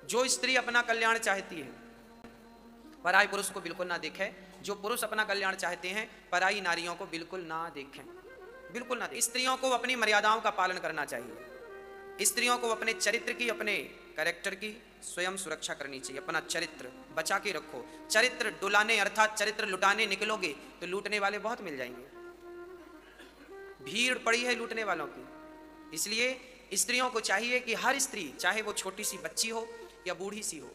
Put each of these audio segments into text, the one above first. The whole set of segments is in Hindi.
जो स्त्री अपना कल्याण चाहती है पराई पुरुष को बिल्कुल ना देखे, जो पुरुष अपना कल्याण चाहते हैं पराई नारियों को बिल्कुल ना देखें, बिल्कुल ना। स्त्रियों को अपनी मर्यादाओं का पालन करना चाहिए, स्त्रियों को अपने चरित्र की, अपने कैरेक्टर की स्वयं सुरक्षा करनी चाहिए। अपना चरित्र बचा के रखो। चरित्र डुलाने अर्थात चरित्र लुटाने निकलोगे तो लूटने वाले बहुत मिल जाएंगे, भीड़ पड़ी है लूटने वालों की। इसलिए स्त्रियों को चाहिए कि हर स्त्री, चाहे वो छोटी सी बच्ची हो या बूढ़ी सी हो,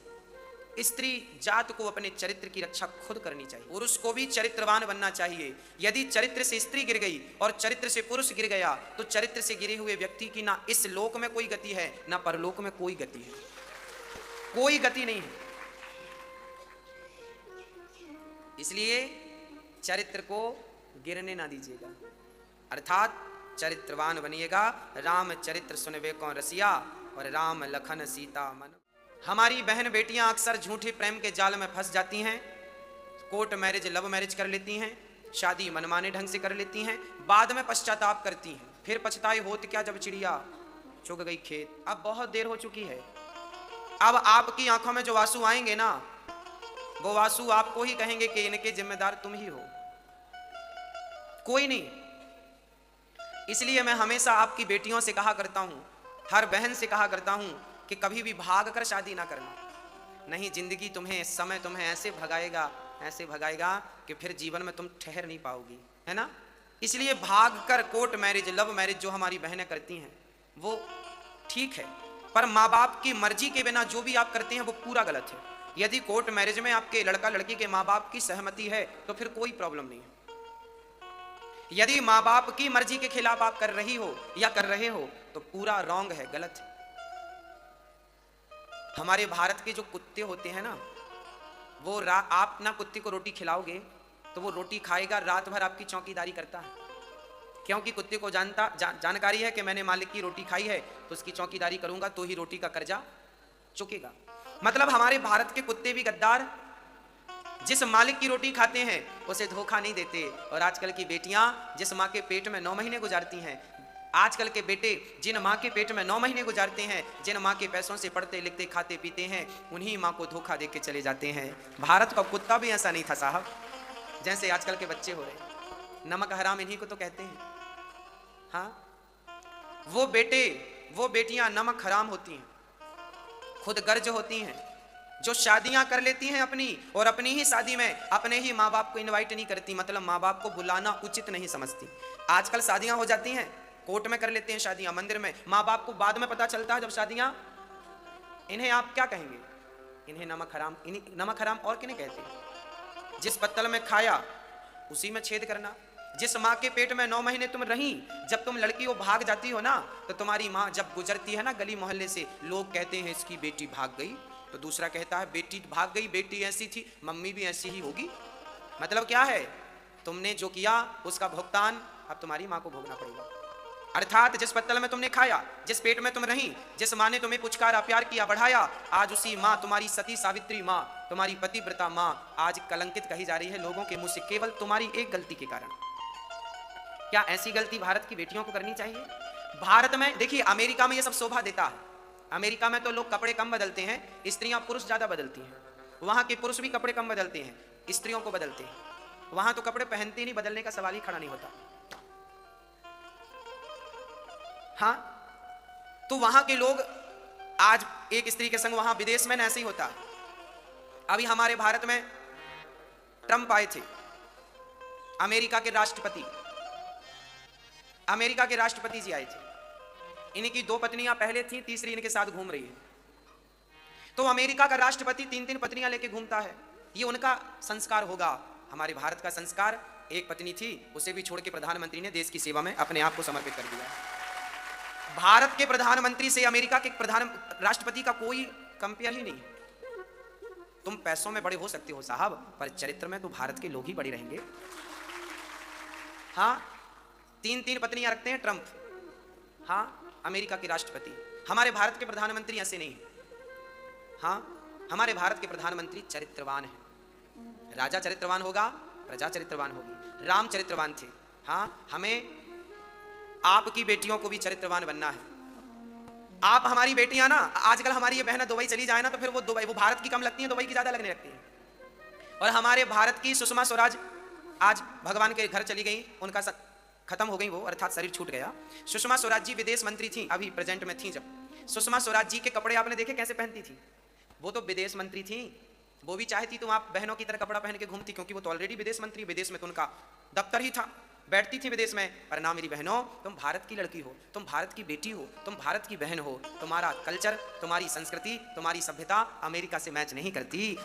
स्त्री जात को अपने चरित्र की रक्षा खुद करनी चाहिए। पुरुष को भी चरित्रवान बनना चाहिए। यदि चरित्र से स्त्री गिर गई और चरित्र से पुरुष गिर गया तो चरित्र से गिरे हुए व्यक्ति की ना इस लोक में कोई गति है ना परलोक में कोई गति है, कोई गति नहीं है। इसलिए चरित्र को गिरने ना दीजिएगा, अर्थात चरित्रवान बनिएगा। राम चरित्र सुनवे कौन रसिया और राम लखन सीता मन। हमारी बहन बेटियां अक्सर झूठे प्रेम के जाल में फंस जाती हैं, कोर्ट मैरिज लव मैरिज कर लेती हैं, शादी मनमाने ढंग से कर लेती हैं, बाद में पश्चाताप करती हैं, फिर पछताए होत क्या जब चिड़िया चुग गई खेत। अब बहुत देर हो चुकी है, अब आपकी आंखों में जो आंसू आएंगे ना वो आंसू आपको ही कहेंगे कि इनके जिम्मेदार तुम ही हो, कोई नहीं। इसलिए मैं हमेशा आपकी बेटियों से कहा करता हूं, हर बहन से कहा करता हूं कि कभी भी भाग कर शादी ना करना, नहीं जिंदगी तुम्हें, समय तुम्हें ऐसे भगाएगा कि फिर जीवन में तुम ठहर नहीं पाओगी, है ना। इसलिए भाग कर कोर्ट मैरिज लव मैरिज जो हमारी बहनें करती हैं वो ठीक है, पर माँ बाप की मर्जी के बिना जो भी आप करते हैं वो पूरा गलत है। यदि कोर्ट मैरिज में आपके लड़का लड़की के माँ बाप की सहमति है तो फिर कोई प्रॉब्लम नहीं है। यदि माँ बाप की मर्जी के खिलाफ आप कर रही हो या कर रहे हो तो पूरा रॉन्ग है, गलत है। हमारे भारत के जो कुत्ते होते हैं ना, वो आप ना कुत्ते को रोटी खिलाओगे तो वो रोटी खाएगा, रात भर आपकी चौकीदारी करता है, क्योंकि कुत्ते को जानकारी है कि मैंने मालिक की रोटी खाई है तो उसकी चौकीदारी करूंगा तो ही रोटी का कर्जा चुकेगा। मतलब हमारे भारत के कुत्ते भी गद्दार, जिस मालिक की रोटी खाते हैं उसे धोखा नहीं देते। और आजकल की बेटियां जिस माँ के पेट में 9 महीने गुजारती हैं, आजकल के बेटे जिन माँ के पेट में 9 महीने गुजारते हैं, जिन माँ के पैसों से पढ़ते लिखते खाते पीते हैं, उन्हीं माँ को धोखा दे के चले जाते हैं। भारत का कुत्ता भी ऐसा नहीं था साहब जैसे आजकल के बच्चे हो रहे। नमक हराम इन्हीं को तो कहते हैं। हाँ, वो बेटे वो बेटियां नमक हराम होती हैं, खुद गर्ज होती हैं, जो शादियां कर लेती हैं अपनी और अपनी ही शादी में अपने ही माँ बाप को इनवाइट नहीं करती, मतलब माँ बाप को बुलाना उचित नहीं समझती। आजकल शादियां हो जाती हैं, कोर्ट में कर लेते हैं शादियां, मंदिर में, माँ बाप को बाद में पता चलता है जब शादियां। इन्हें आप क्या कहेंगे? इन्हें नमक हराम, इन्हें नमक हराम और किन्हें कहते हैं? जिस पत्तल में खाया उसी में छेद करना। जिस माँ के पेट में 9 महीने तुम रही, जब तुम लड़की हो भाग जाती हो ना, तो तुम्हारी माँ जब गुजरती है ना गली मोहल्ले से, लोग कहते हैं इसकी बेटी भाग गई, तो दूसरा कहता है बेटी भाग गई, बेटी ऐसी थी, मम्मी भी ऐसी ही होगी। मतलब क्या है? तुमने जो किया उसका भुगतान अब तुम्हारी माँ को भोगना पड़ेगा। अर्थात जिस पत्तल में तुमने खाया, जिस पेट में तुम रही, जिस माँ ने तुम्हें पुचकारा प्यार किया बढ़ाया, आज उसी माँ, तुम्हारी सती सावित्री माँ, तुम्हारी पतिव्रता माँ आज कलंकित कही जा रही है लोगों के मुंह से, केवल तुम्हारी एक गलती के कारण। क्या ऐसी गलती भारत की बेटियों को करनी चाहिए? भारत में देखिए, अमेरिका में ये सब शोभा देता है। अमेरिका में तो लोग कपड़े कम बदलते हैं, स्त्रियां पुरुष ज्यादा बदलती हैं। वहां के पुरुष भी कपड़े कम बदलते हैं, स्त्रियों को बदलते हैं। वहां तो कपड़े पहनते नहीं, बदलने का सवाल ही खड़ा नहीं होता। हाँ, तो वहां के लोग आज एक स्त्री के संग, वहां विदेश में ऐसे ही होता है। अभी हमारे भारत में ट्रंप आए थे, अमेरिका के राष्ट्रपति, अमेरिका के राष्ट्रपति जी आए थे। इनकी 2 पत्नियां पहले थी, तीसरी इनके साथ घूम रही है। तो अमेरिका का राष्ट्रपति 3-3 पत्नियां लेके घूमता है, ये उनका संस्कार होगा। हमारे भारत का संस्कार, एक पत्नी थी, उसे भी छोड़ के प्रधानमंत्री ने देश की सेवा में अपने आप को समर्पित कर दिया। भारत के प्रधानमंत्री से अमेरिका के राष्ट्रपति का कोई कंपेयर ही नहीं। तुम पैसों में बड़े हो सकते हो साहब, पर चरित्र में तो भारत के लोग ही बड़े रहेंगे। हाँ, 3-3 पत्नियां रखते हैं ट्रंप, हाँ, अमेरिका के राष्ट्रपति। हमारे भारत के प्रधानमंत्री ऐसे नहीं है। हाँ, हमारे भारत के प्रधानमंत्री चरित्रवान हैं। राजा चरित्रवान होगा, प्रजा चरित्रवान होगी। राम चरित्रवान थे। हाँ, हमें आपकी बेटियों को भी चरित्रवान बनना है। आप हमारी बेटियां ना, आजकल हमारी ये बहनें दुबई चली जाए ना, तो फिर वो दुबई, वो भारत की कम लगती हैं, दुबई की ज्यादा लगने लगती हैं। और हमारे भारत की सुषमा स्वराज आज भगवान के घर चली गई, उनका खत्म हो गई वो, अर्थात शरीर छूट गया। सुषमा स्वराज जी विदेश मंत्री थी, अभी प्रेजेंट में थी। जब सुषमा स्वराज जी के कपड़े आपने देखे कैसे पहनती थी? वो तो विदेश मंत्री थी, वो भी चाहती तो आप बहनों की तरह कपड़ा पहन के घूमती, क्योंकि वो तो ऑलरेडी विदेश मंत्री, विदेश में तो उनका दफ्तर ही था, बैठती थी विदेश में। पर ना मेरी बहनों, तुम भारत की लड़की हो, तुम भारत की बेटी हो, तुम भारत की बहन हो, तुम्हारा कल्चर, तुम्हारी संस्कृति, तुम्हारी सभ्यता अमेरिका से मैच नहीं करती।